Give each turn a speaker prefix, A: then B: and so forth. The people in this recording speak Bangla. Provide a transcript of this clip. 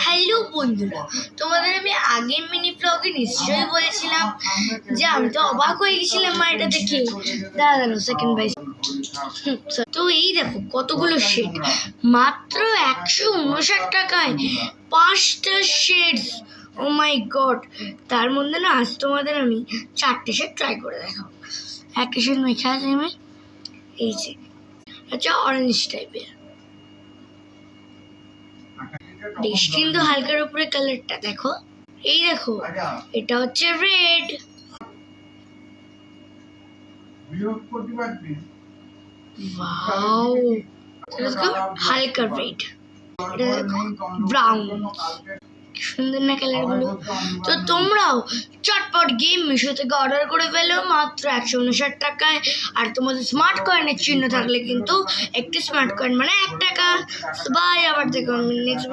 A: হ্যালো বন্ধুরা, তোমাদের আমি আগের মিনি ব্লগে নিশ্চয়ই বলেছিলাম যে আমি তো অবাক হয়ে গেছিলাম এটা দেখে। দাঁড়ানো সেকেন্ড বাই তো এই দেখো কতগুলো শেড, মাত্র 159 টাকায় 5টা শেডস। ও মাই গড! তার মধ্যে না আজ তোমাদের আমি 4টে শেড ট্রাই করে দেখাবো। একটা শেড মেখে আছে আমি, এই যে আচ্ছা অরেঞ্জ টাইপের, বেশ কিন্তু হালকার উপরে কালারটা দেখো। এই দেখো এটা হচ্ছে রেড, ওয়াও হালকা রেড। এটা দেখো ব্রাউন, সুন্দর না কালার গুলো। তো তোমরাও চটপট গেম মিশো থেকে অর্ডার করে ফেলো মাত্র 159 টাকায়। আর তোমাদের স্মার্ট কয়েনের চিহ্ন থাকলে কিন্তু একটি স্মার্ট কয়েন মানে 1 টাকা। বাই, আবার দেখো নেক্সট